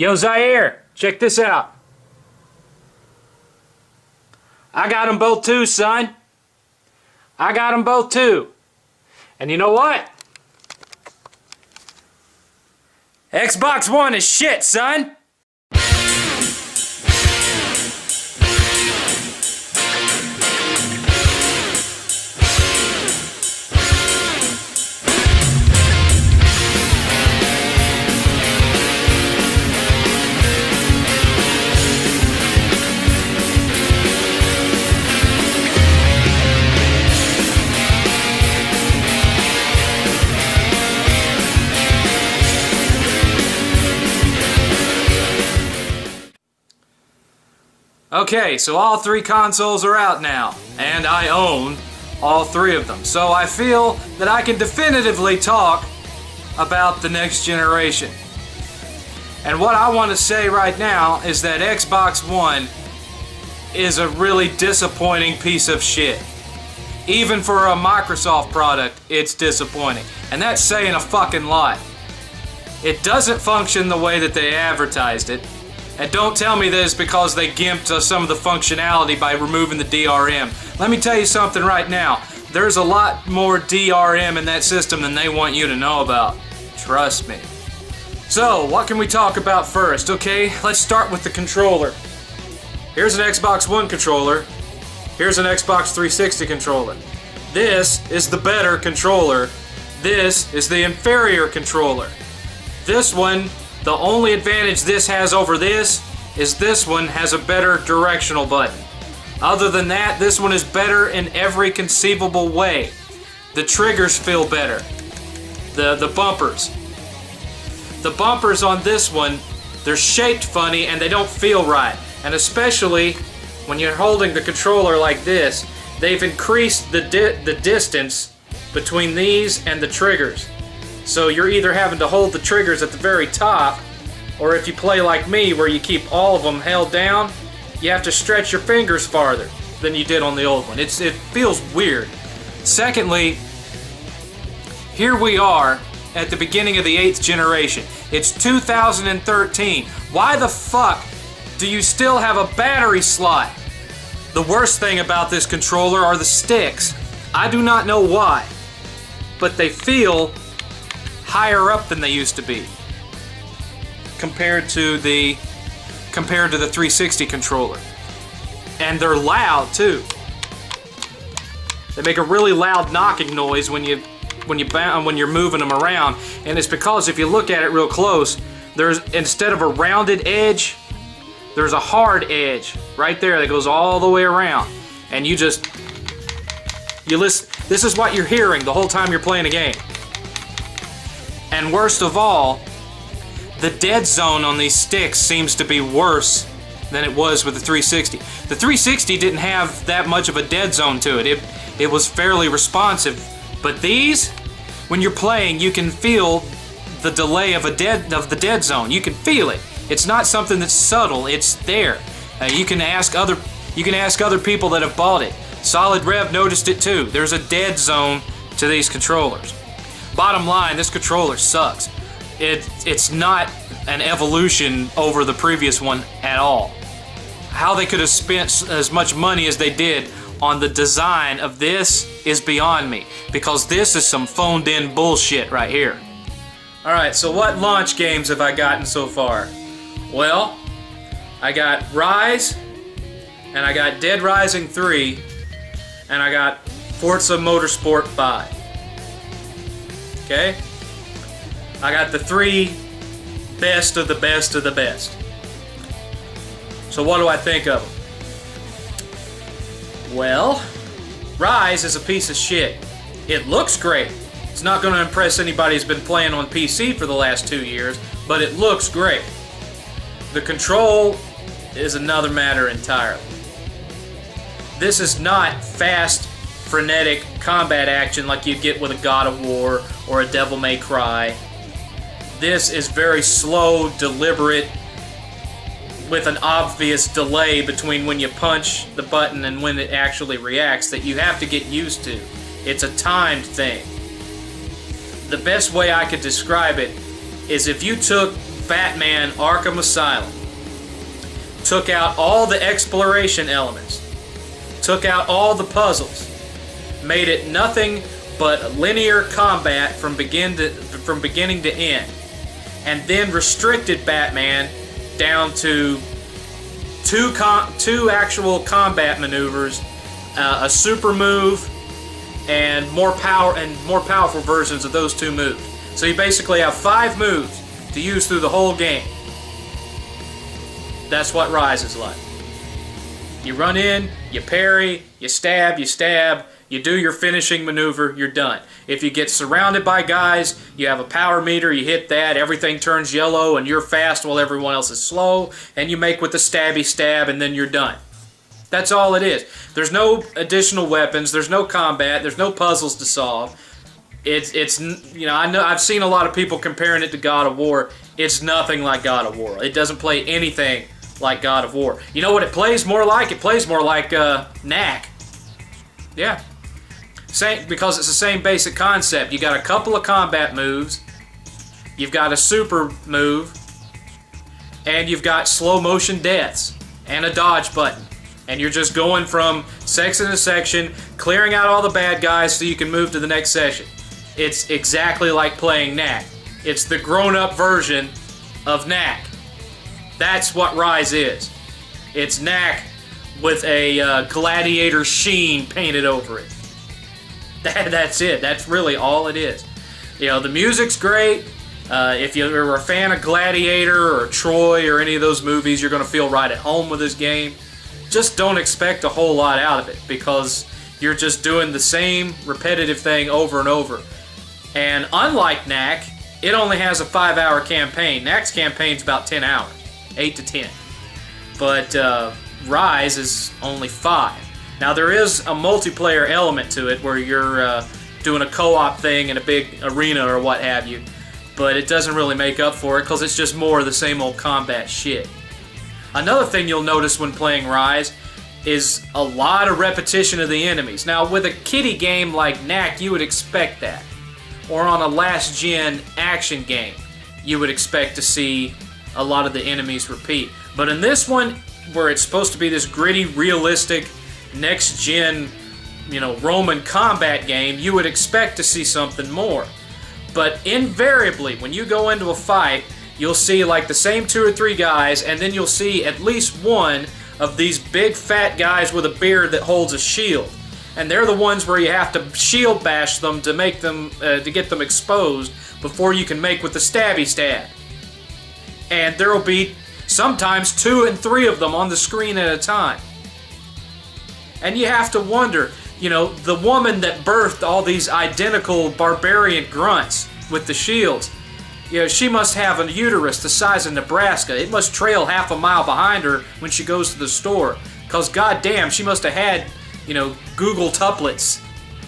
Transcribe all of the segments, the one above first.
Yo, Zaire, check this out. I got them both too, son. I got them both too. And you know what? Xbox One is shit, son. Okay, so all three consoles are out now, and I own all three of them. So I feel that I can definitively talk about the next generation. And what I want to say right now is that Xbox One is a really disappointing piece of shit. Even for a Microsoft product, it's disappointing. And that's saying a fucking lot. It doesn't function the way that they advertised it. And don't tell me this because they gimped some of the functionality by removing the DRM. Let me tell you something right now. There's a lot more DRM in that system than they want you to know about. Trust me. So, what can we talk about first? Okay, let's start with the controller. Here's an Xbox One controller. Here's an Xbox 360 controller. This is the better controller. This is the inferior controller. This one, the only advantage this has over this is this one has a better directional button. Other than that, this one is better in every conceivable way. The triggers feel better. The bumpers. The bumpers on this one, they're shaped funny and they don't feel right. And especially when you're holding the controller like this, they've increased the distance between these and the triggers. So you're either having to hold the triggers at the very top, or if you play like me where you keep all of them held down, you have to stretch your fingers farther than you did on the old one. It feels weird. Secondly, here we are at the beginning of the 8th generation. It's 2013. Why the fuck do you still have a battery slot? The worst thing about this controller are the sticks. I do not know why, but they feel higher up than they used to be compared to the 360 controller. And they're loud too. They make a really loud knocking noise when you're moving them around, and it's because if you look at it real close, there's, instead of a rounded edge, there's a hard edge right there that goes all the way around, and you listen. This is what you're hearing the whole time you're playing a game. And worst of all, the dead zone on these sticks seems to be worse than it was with the 360. The 360 didn't have that much of a dead zone to it. It was fairly responsive. But these, when you're playing, you can feel the delay of the dead zone. You can feel it. It's not something that's subtle. It's there. You can ask other people that have bought it. Solid Rev noticed it too. There's a dead zone to these controllers. Bottom line, this controller sucks. It's not an evolution over the previous one at all. How they could have spent as much money as they did on the design of this is beyond me, because this is some phoned in bullshit right here. Alright, so what launch games have I gotten so far? Well, I got Rise, and I got Dead Rising 3, and I got Forza Motorsport 5. Okay? I got the three best of the best of the best. So what do I think of them? Well, Rise is a piece of shit. It looks great. It's not going to impress anybody who's been playing on PC for the last 2 years, but it looks great. The control is another matter entirely. This is not fast, frenetic combat action like you get with a God of War or a Devil May Cry. This is very slow, deliberate, with an obvious delay between when you punch the button and when it actually reacts that you have to get used to. It's a timed thing. The best way I could describe it is if you took Batman Arkham Asylum. Took out all the exploration elements. Took out all the puzzles. Made it nothing but linear combat from beginning to end. And then restricted Batman down to two actual combat maneuvers, a super move, and more powerful versions of those two moves. So you basically have 5 moves to use through the whole game. That's what Rise is like. You run in, you parry, you stab, you do your finishing maneuver, you're done. If you get surrounded by guys, you have a power meter, you hit that, everything turns yellow, and you're fast while everyone else is slow, and you make with the stabby stab, and then you're done. That's all it is. There's no additional weapons, there's no combat, there's no puzzles to solve. It's you know, I've seen a lot of people comparing it to God of War. It's nothing like God of War. It doesn't play anything like God of War. You know what it plays more like? It plays more like Knack. Yeah. Because it's the same basic concept. You got a couple of combat moves, you've got a super move, and you've got slow motion deaths, and a dodge button. And you're just going from section to section, clearing out all the bad guys so you can move to the next session. It's exactly like playing Knack. It's the grown-up version of Knack. That's what Rise is. It's Knack with a gladiator sheen painted over it. That's it. That's really all it is. You know, the music's great. If you're a fan of Gladiator or Troy or any of those movies, you're going to feel right at home with this game. Just don't expect a whole lot out of it, because you're just doing the same repetitive thing over and over. And unlike Knack, it only has a 5-hour campaign. Knack's campaign's about 10 hours, 8 to 10. But Rise is only 5. Now there is a multiplayer element to it where you're doing a co-op thing in a big arena or what have you, but it doesn't really make up for it because it's just more of the same old combat shit. Another thing you'll notice when playing Rise is a lot of repetition of the enemies. Now with a kiddie game like Knack, you would expect that. Or on a last-gen action game, you would expect to see a lot of the enemies repeat. But in this one, where it's supposed to be this gritty, realistic, next-gen, Roman combat game, you would expect to see something more. But invariably, when you go into a fight, you'll see like the same 2 or 3 guys, and then you'll see at least one of these big fat guys with a beard that holds a shield. And they're the ones where you have to shield bash them to make them to get them exposed before you can make with the stabby stab. And there will be sometimes 2 and 3 of them on the screen at a time. And you have to wonder, the woman that birthed all these identical barbarian grunts with the shields, she must have a uterus the size of Nebraska. It must trail half a mile behind her when she goes to the store. Because goddamn, she must have had, Google tuplets.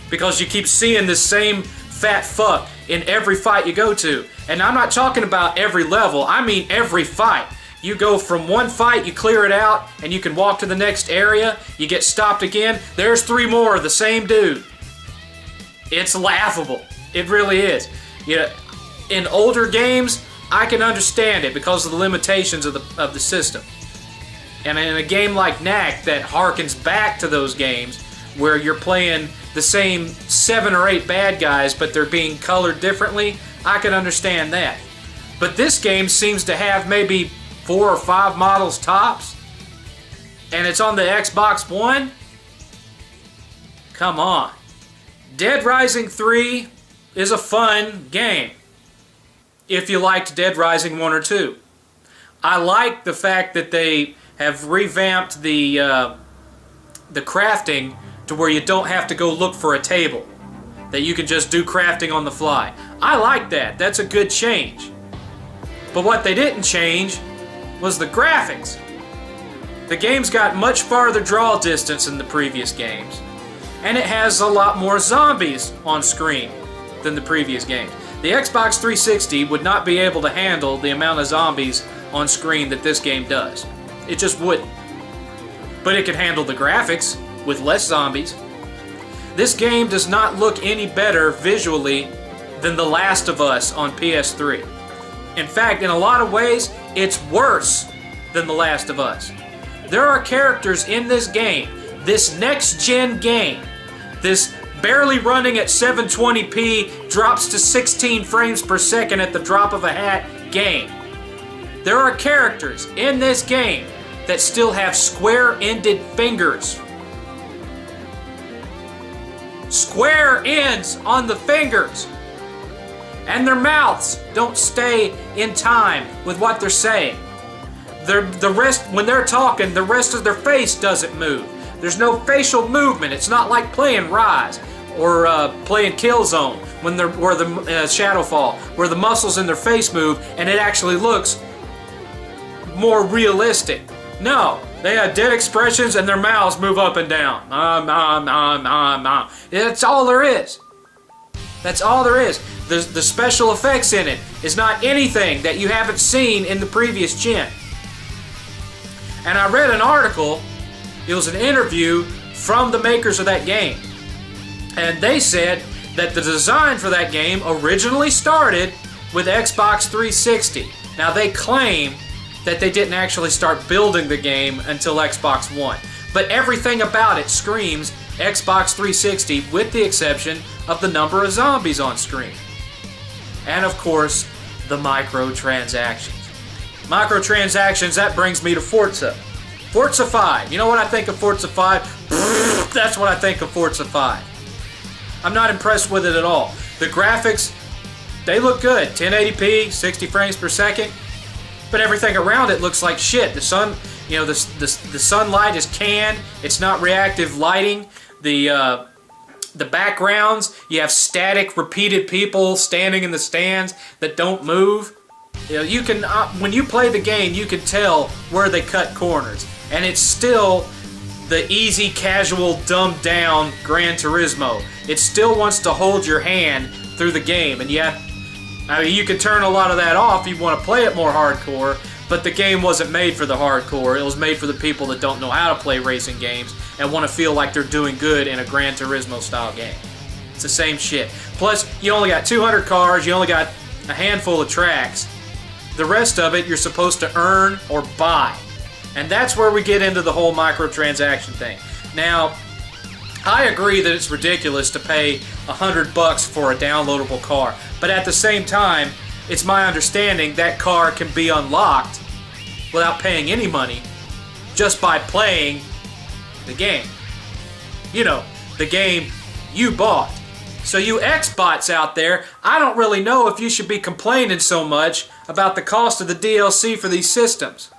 Because you keep seeing this same fat fuck in every fight you go to. And I'm not talking about every level, I mean every fight. You go from one fight, you clear it out, and you can walk to the next area, you get stopped again, there's 3 more of the same dude. It's laughable. It really is. In older games, I can understand it because of the limitations of the system. And in a game like Knack that harkens back to those games where you're playing the same 7 or 8 bad guys but they're being colored differently, I can understand that. But this game seems to have maybe 4 or 5 models tops, and it's on the Xbox One? Come on. Dead Rising 3 is a fun game if you liked Dead Rising 1 or 2. I like the fact that they have revamped the crafting to where you don't have to go look for a table, that you can just do crafting on the fly. I like that. That's a good change. But what they didn't change was the graphics. The game's got much farther draw distance than the previous games, and it has a lot more zombies on screen than the previous games. The Xbox 360 would not be able to handle the amount of zombies on screen that this game does. It just wouldn't. But it can handle the graphics with less zombies. This game does not look any better visually than The Last of Us on PS3. In fact, in a lot of ways, it's worse than The Last of Us. There are characters in this game, this next-gen game, this barely running at 720p, drops to 16 frames per second at the drop of a hat game. There are characters in this game that still have square-ended fingers. Square ends on the fingers. And their mouths don't stay in time with what they're saying. When they're talking, the rest of their face doesn't move. There's no facial movement. It's not like playing Rise or playing Killzone where the Shadowfall, where the muscles in their face move and it actually looks more realistic. No, they have dead expressions and their mouths move up and down. That's all there is. That's all there is. The special effects in it is not anything that you haven't seen in the previous gen. And I read an article, it was an interview from the makers of that game. And they said that the design for that game originally started with Xbox 360. Now they claim that they didn't actually start building the game until Xbox One. But everything about it screams Xbox 360 with the exception of the number of zombies on screen. And of course, the microtransactions. Microtransactions, that brings me to Forza. Forza 5. You know what I think of Forza 5? That's what I think of Forza 5. I'm not impressed with it at all. The graphics, they look good. 1080p, 60 frames per second. But everything around it looks like shit. The sun, you know, the sunlight is canned. It's not reactive lighting. The backgrounds, you have static, repeated people standing in the stands that don't move. You know, you can when you play the game, you can tell where they cut corners, and it's still the easy, casual, dumbed down Gran Turismo. It still wants to hold your hand through the game, and you can turn a lot of that off if you want to play it more hardcore. But the game wasn't made for the hardcore. It was made for the people that don't know how to play racing games and want to feel like they're doing good in a Gran Turismo style game. It's the same shit. Plus, you only got 200 cars, you only got a handful of tracks. The rest of it you're supposed to earn or buy. And that's where we get into the whole microtransaction thing. Now, I agree that it's ridiculous to pay $100 for a downloadable car. But at the same time, it's my understanding that car can be unlocked without paying any money just by playing the game. You know, the game you bought. So you Xbots out there, I don't really know if you should be complaining so much about the cost of the DLC for these systems.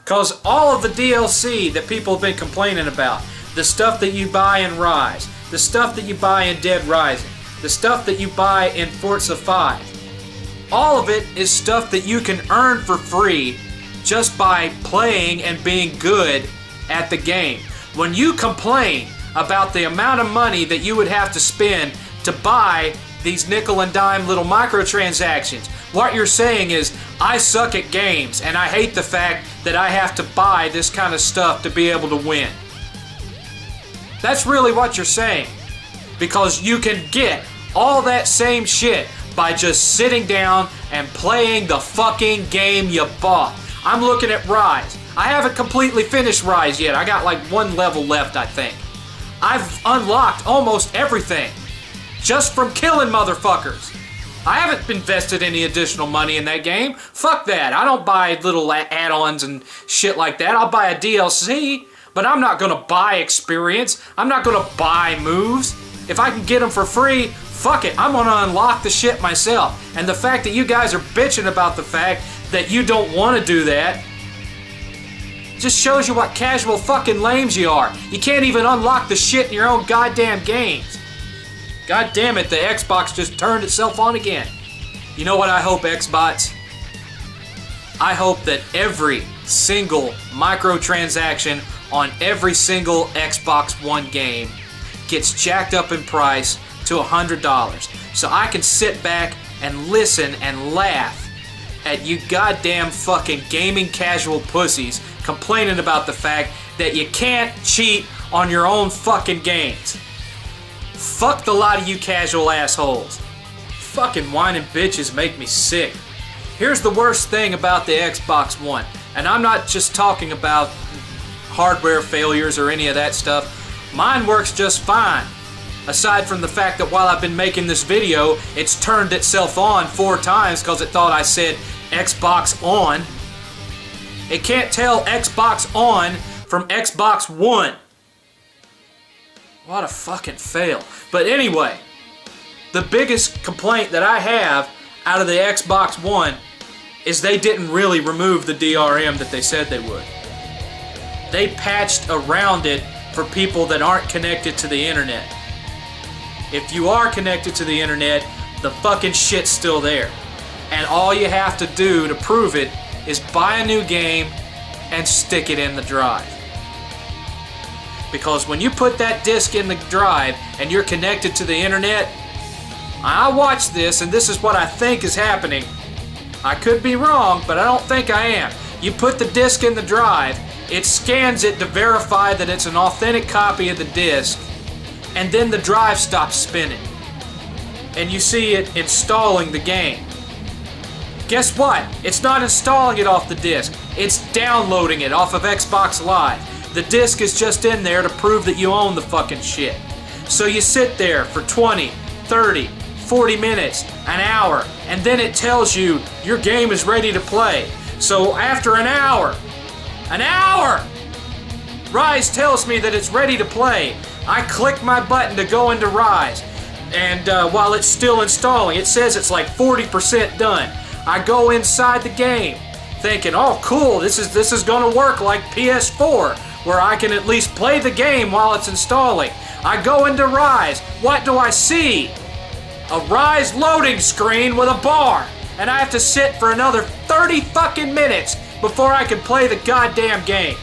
Because all of the DLC that people have been complaining about, the stuff that you buy in Rise, the stuff that you buy in Dead Rising, the stuff that you buy in Forza 5, all of it is stuff that you can earn for free just by playing and being good at the game. When you complain about the amount of money that you would have to spend to buy these nickel and dime little microtransactions, what you're saying is, I suck at games and I hate the fact that I have to buy this kind of stuff to be able to win. That's really what you're saying. Because you can get all that same shit by just sitting down and playing the fucking game you bought. I'm looking at Rise. I haven't completely finished Rise yet. I got like one level left, I think. I've unlocked almost everything just from killing motherfuckers. I haven't invested any additional money in that game. Fuck that. I don't buy little add-ons and shit like that. I'll buy a DLC, but I'm not gonna buy experience. I'm not gonna buy moves. If I can get them for free, fuck it, I'm gonna unlock the shit myself. And the fact that you guys are bitching about the fact that you don't want to do that just shows you what casual fucking lames you are. You can't even unlock the shit in your own goddamn games. God damn it, the Xbox just turned itself on again. You know what I hope, Xbox? I hope that every single microtransaction on every single Xbox One game gets jacked up in price to $100 so I can sit back and listen and laugh at you goddamn fucking gaming casual pussies complaining about the fact that you can't cheat on your own fucking games. Fuck the lot of you casual assholes. Fucking whining bitches make me sick. Here's the worst thing about the Xbox One, and I'm not just talking about hardware failures or any of that stuff. Mine works just fine. Aside from the fact that while I've been making this video, it's turned itself on 4 times because it thought I said Xbox on. It can't tell Xbox on from Xbox One. What a fucking fail. But anyway, the biggest complaint that I have out of the Xbox One is they didn't really remove the DRM that they said they would. They patched around it for people that aren't connected to the internet. If you are connected to the internet, the fucking shit's still there. And all you have to do to prove it is buy a new game and stick it in the drive. Because when you put that disc in the drive and you're connected to the internet, I watched this and this is what I think is happening. I could be wrong, but I don't think I am. You put the disc in the drive, it scans it to verify that it's an authentic copy of the disc, and then the drive stops spinning. And you see it installing the game. Guess what? It's not installing it off the disc. It's downloading it off of Xbox Live. The disc is just in there to prove that you own the fucking shit. So you sit there for 20, 30, 40 minutes, an hour, and then it tells you your game is ready to play. So after an hour, Rise tells me that it's ready to play. I click my button to go into Rise, and while it's still installing, it says it's like 40% done. I go inside the game, thinking, "Oh, cool! This is going to work like PS4, where I can at least play the game while it's installing." I go into Rise. What do I see? A Rise loading screen with a bar, and I have to sit for another 30 fucking minutes before I can play the goddamn game.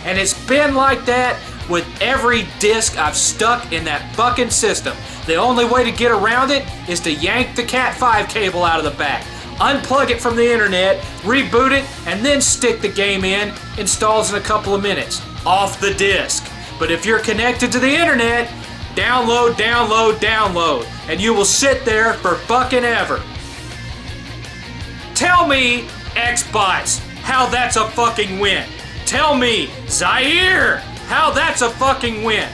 And it's been like that with every disc I've stuck in that fucking system. The only way to get around it is to yank the Cat5 cable out of the back, unplug it from the internet, reboot it, and then stick the game in. Installs in a couple of minutes. Off the disc. But if you're connected to the internet, download, download, download, and you will sit there for fucking ever. Tell me, Xbox, how that's a fucking win. Tell me, Zaire, how that's a fucking win.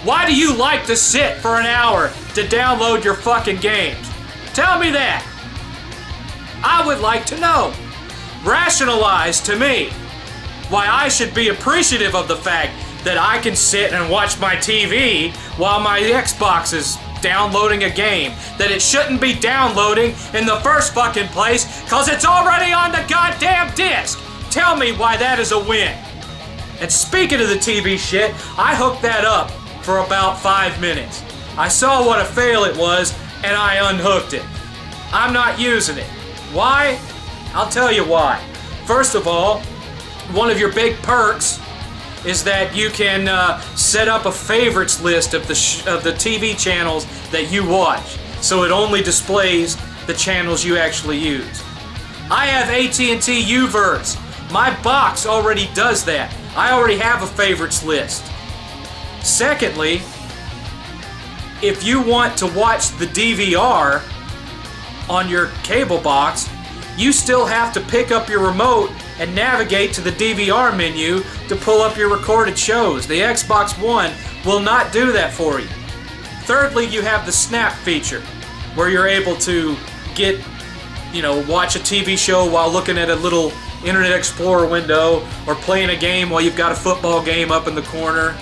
Why do you like to sit for an hour to download your fucking games? Tell me that. I would like to know. Rationalize to me why I should be appreciative of the fact that I can sit and watch my TV while my Xbox is downloading a game that it shouldn't be downloading in the first fucking place because it's already on the goddamn disc. Tell me why that is a win. And speaking of the TV shit, I hooked that up for about 5 minutes. I saw what a fail it was and I unhooked it. I'm not using it. Why? I'll tell you why. First of all, one of your big perks is that you can set up a favorites list of the TV channels that you watch, so it only displays the channels you actually use. I have AT&T UVerse. My box already does that. I already have a favorites list. Secondly, if you want to watch the DVR on your cable box, you still have to pick up your remote and navigate to the DVR menu to pull up your recorded shows. The Xbox One will not do that for you. Thirdly, you have the Snap feature, where you're able to watch a TV show while looking at a little Internet Explorer window or playing a game while you've got a football game up in the corner.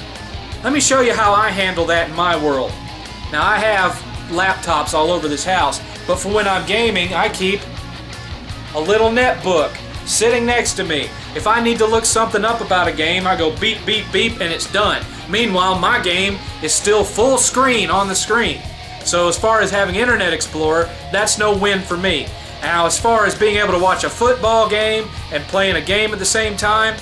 Let me show you how I handle that in my world. Now, I have laptops all over this house, but for when I'm gaming, I keep a little netbook sitting next to me. If I need to look something up about a game, I go beep, beep, beep, and it's done. Meanwhile, my game is still full screen on the screen. So as far as having Internet Explorer, that's no win for me. Now, as far as being able to watch a football game and playing a game at the same time,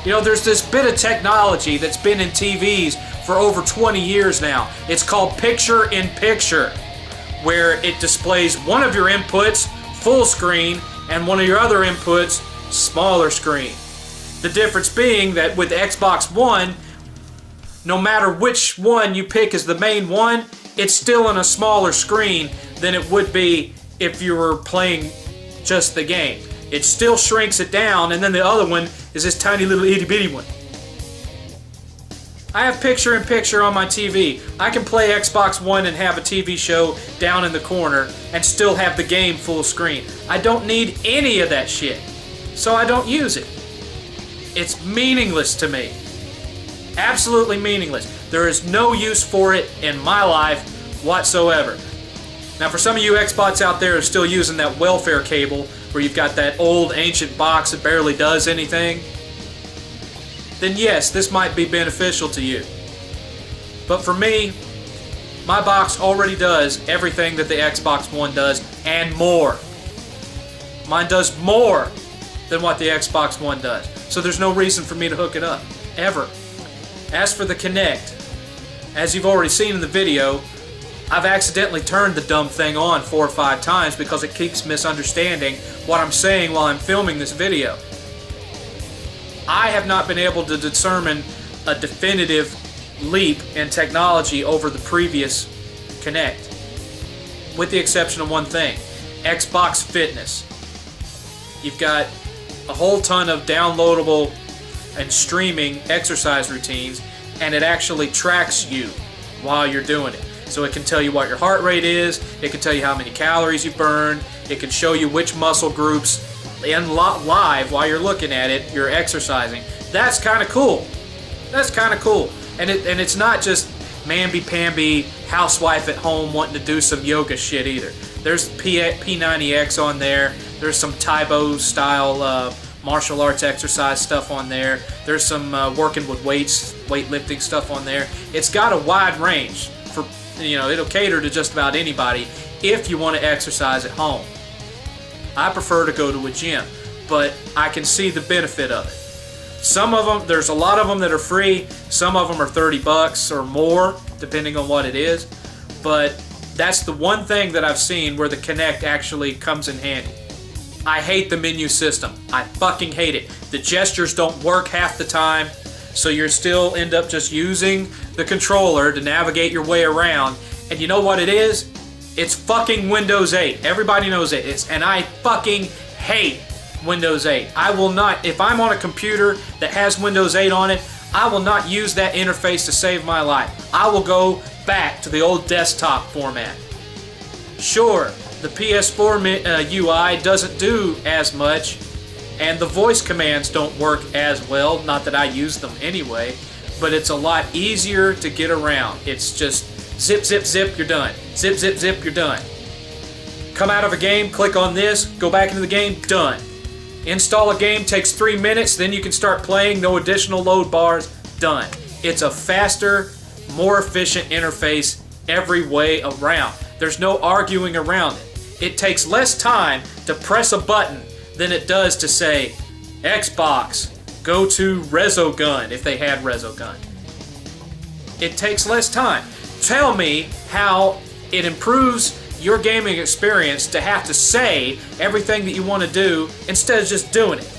there's this bit of technology that's been in TVs for over 20 years now. It's called picture-in-picture, where it displays one of your inputs full screen and one of your other inputs smaller screen. The difference being that with Xbox One, no matter which one you pick as the main one, it's still on a smaller screen than it would be if you were playing just the game. It still shrinks it down, and then the other one is this tiny little itty bitty one. I have picture-in-picture on my TV. I can play Xbox One and have a TV show down in the corner and still have the game full screen. I don't need any of that shit, so I don't use it. It's meaningless to me. Absolutely meaningless. There is no use for it in my life whatsoever. Now, for some of you Xbots out there who are still using that welfare cable, where you've got that old ancient box that barely does anything, then yes, this might be beneficial to you. But for me, my box already does everything that the Xbox One does and more. Mine does more than what the Xbox One does. So there's no reason for me to hook it up, ever. As for the Kinect, as you've already seen in the video, I've accidentally turned the dumb thing on 4 or 5 times because it keeps misunderstanding what I'm saying while I'm filming this video. I have not been able to determine a definitive leap in technology over the previous Kinect, with the exception of one thing: Xbox Fitness. You've got a whole ton of downloadable and streaming exercise routines, and it actually tracks you while you're doing it. So it can tell you what your heart rate is, it can tell you how many calories you burned, it can show you which muscle groups in live while you're looking at it, you're exercising. That's kind of cool. That's kind of cool. And it's not just mamby-pamby housewife at home wanting to do some yoga shit either. There's P90X on there. There's some Taibo style martial arts exercise stuff on there. There's some working with weights, weightlifting stuff on there. It's got a wide range for, it'll cater to just about anybody if you want to exercise at home. I prefer to go to a gym, but I can see the benefit of it. Some of them, there's a lot of them that are free. Some of them are $30 or more, depending on what it is. But that's the one thing that I've seen where the Kinect actually comes in handy. I hate the menu system. I fucking hate it. The gestures don't work half the time, so you still end up just using the controller to navigate your way around. And you know what it is? It's fucking Windows 8. Everybody knows it. And I fucking hate Windows 8. I will not, if I'm on a computer that has Windows 8 on it, I will not use that interface to save my life. I will go back to the old desktop format. Sure, the PS4 UI doesn't do as much, and the voice commands don't work as well, not that I use them anyway, but it's a lot easier to get around. It's just zip, zip, zip, you're done. Zip, zip, zip, you're done. Come out of a game, click on this, go back into the game, done. Install a game, takes 3 minutes, then you can start playing, no additional load bars, done. It's a faster, more efficient interface every way around. There's no arguing around it. It takes less time to press a button than it does to say, Xbox, go to Resogun, if they had Resogun. It takes less time. Tell me how it improves your gaming experience to have to say everything that you want to do instead of just doing it.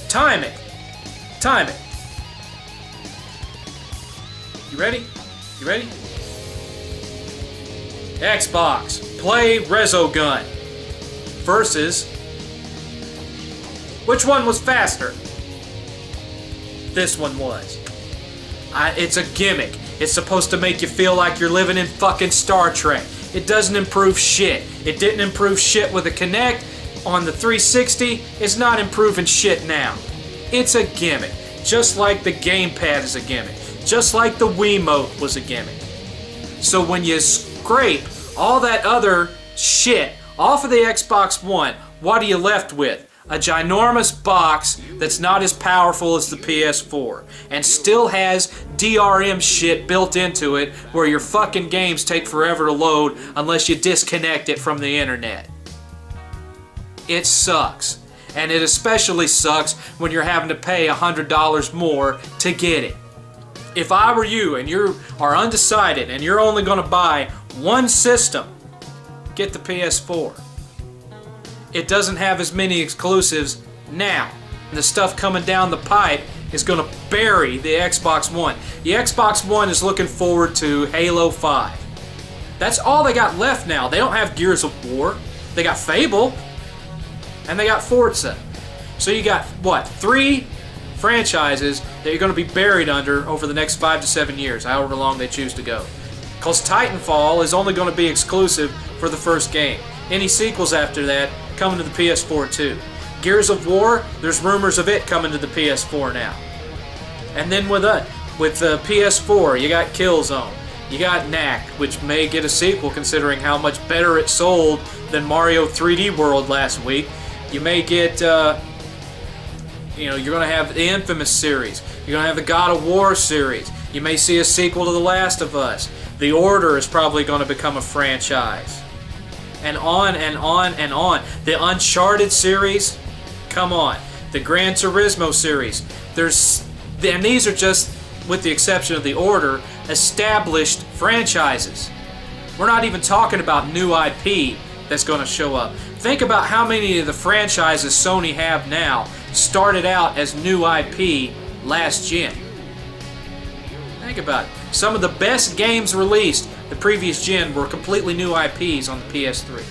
Time it. Time it. You ready? You ready? Xbox, play Resogun versus which one was faster? This one was. It's a gimmick. It's supposed to make you feel like you're living in fucking Star Trek. It doesn't improve shit. It didn't improve shit with the Kinect on the 360. It's not improving shit now. It's a gimmick. Just like the gamepad is a gimmick. Just like the Wiimote was a gimmick. So when you scrape all that other shit off of the Xbox One, what are you left with? A ginormous box that's not as powerful as the PS4 and still has DRM shit built into it where your fucking games take forever to load unless you disconnect it from the internet. It sucks. And it especially sucks when you're having to pay $100 more to get it. If I were you and you are undecided and you're only going to buy one system, get the PS4. It doesn't have as many exclusives now. The stuff coming down the pipe is going to bury the Xbox One. The Xbox One is looking forward to Halo 5. That's all they got left now. They don't have Gears of War. They got Fable. And they got Forza. So you got, what, 3 franchises that you're going to be buried under over the next 5 to 7 years, however long they choose to go. Because Titanfall is only going to be exclusive for the first game. Any sequels after that coming to the PS4 too. Gears of War, there's rumors of it coming to the PS4 now. And then with the PS4, you got Killzone. You got Knack, which may get a sequel considering how much better it sold than Mario 3D World last week. You may get, you're going to have the Infamous series. You're going to have the God of War series. You may see a sequel to The Last of Us. The Order is probably going to become a franchise. And on and on and on. The Uncharted series, come on. The Gran Turismo series. And these are just, with the exception of The Order, established franchises. We're not even talking about new IP that's going to show up. Think about how many of the franchises Sony have now started out as new IP last gen. Think about it. Some of the best games released the previous gen were completely new IPs on the PS3.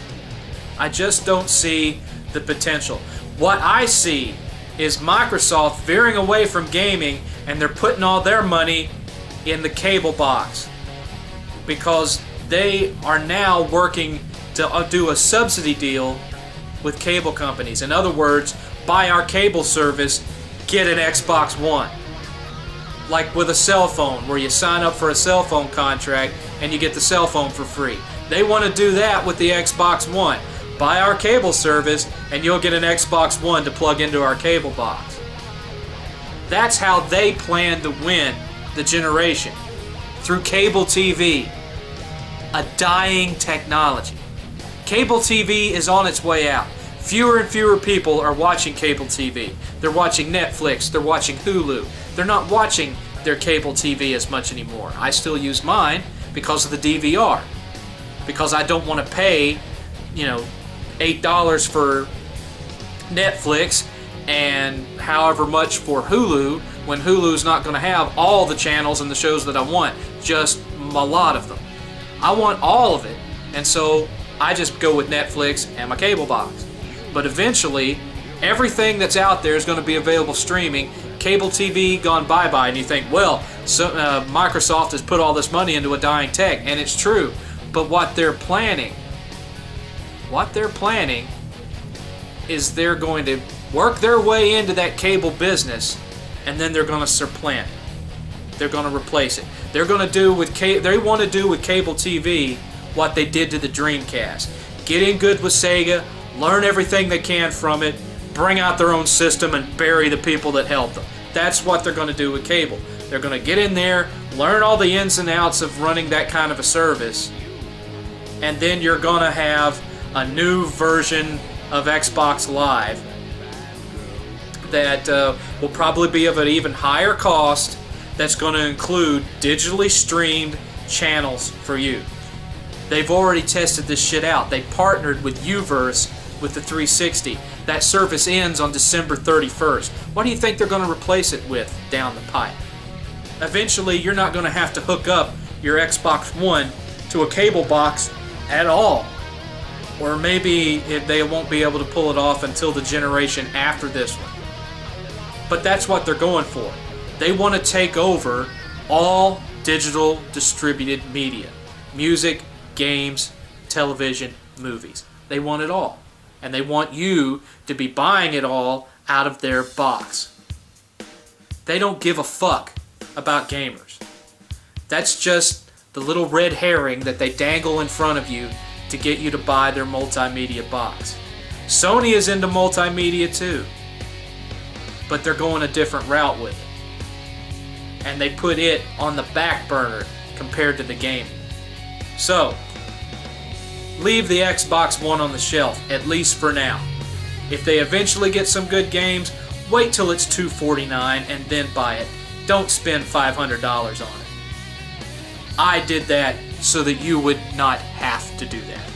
I just don't see the potential. What I see is Microsoft veering away from gaming, and they're putting all their money in the cable box because they are now working to do a subsidy deal with cable companies. In other words, buy our cable service, get an Xbox One. Like with a cell phone, where you sign up for a cell phone contract and you get the cell phone for free. They want to do that with the Xbox One. Buy our cable service and you'll get an Xbox One to plug into our cable box. That's how they plan to win the generation. Through cable TV. A dying technology. Cable TV is on its way out. Fewer and fewer people are watching cable TV. They're watching Netflix, they're watching Hulu. They're not watching their cable TV as much anymore. I still use mine because of the DVR. Because I don't want to pay, $8 for Netflix and however much for Hulu when Hulu's not going to have all the channels and the shows that I want, just a lot of them. I want all of it, and so I just go with Netflix and my cable box. But eventually, everything that's out there is going to be available streaming. Cable TV gone bye-bye, and you think, well, Microsoft has put all this money into a dying tech, and it's true. But what they're planning is they're going to work their way into that cable business, and then they're going to supplant it. They're going to replace it. They're going to do with they want to do with cable TV what they did to the Dreamcast. Get in good with Sega, learn everything they can from it, bring out their own system, and bury the people that helped them. That's what they're going to do with cable. They're going to get in there, learn all the ins and outs of running that kind of a service, and then you're going to have a new version of Xbox Live that will probably be of an even higher cost, that's going to include digitally streamed channels for you. They've already tested this shit out. They partnered with Uverse with the 360. That service ends on December 31st. What do you think they're going to replace it with down the pipe? Eventually, you're not going to have to hook up your Xbox One to a cable box at all. Or maybe they won't be able to pull it off until the generation after this one. But that's what they're going for. They want to take over all digital distributed media. Music, games, television, movies. They want it all. And they want you to be buying it all out of their box. They don't give a fuck about gamers. That's just the little red herring that they dangle in front of you to get you to buy their multimedia box. Sony is into multimedia too, but they're going a different route with it. And they put it on the back burner compared to the gaming. So, leave the Xbox One on the shelf, at least for now. If they eventually get some good games, wait till it's $249 and then buy it. Don't spend $500 on it. I did that so that you would not have to do that.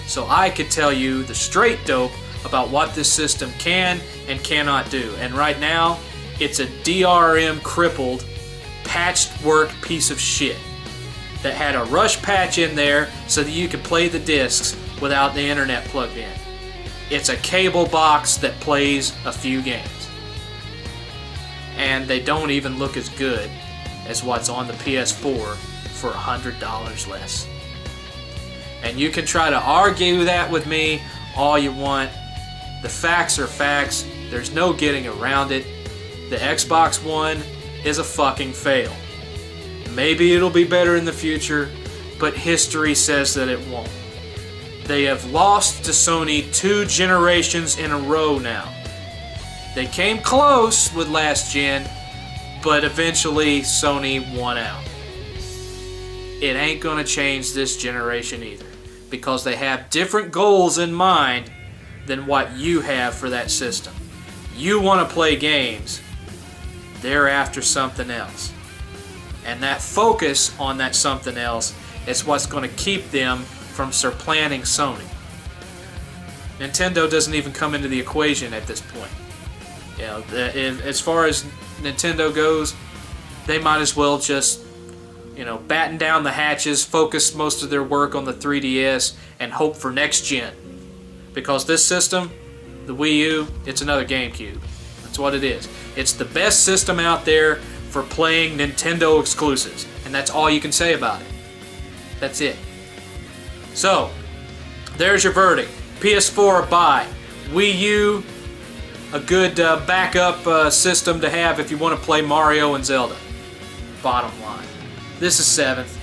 So I could tell you the straight dope about what this system can and cannot do. And right now, it's a DRM crippled, patchwork piece of shit that had a rush patch in there so that you could play the discs without the internet plugged in. It's a cable box that plays a few games. And they don't even look as good as what's on the PS4 for $100 less. And you can try to argue that with me all you want. The facts are facts. There's no getting around it. The Xbox One is a fucking fail. Maybe it'll be better in the future, but history says that it won't. They have lost to Sony 2 generations in a row now. They came close with last gen, but eventually Sony won out. It ain't gonna change this generation either, because they have different goals in mind than what you have for that system. You want to play games, they're after something else. And that focus on that something else is what's going to keep them from supplanting Sony. Nintendo doesn't even come into the equation at this point. You know, as far as Nintendo goes, they might as well just, batten down the hatches, focus most of their work on the 3DS, and hope for next gen. Because this system, the Wii U, it's another GameCube. That's what it is. It's the best system out there for playing Nintendo exclusives. And that's all you can say about it. That's it. So, there's your verdict. PS4, buy. Wii U, a good backup system to have if you want to play Mario and Zelda. Bottom line. This is 7th.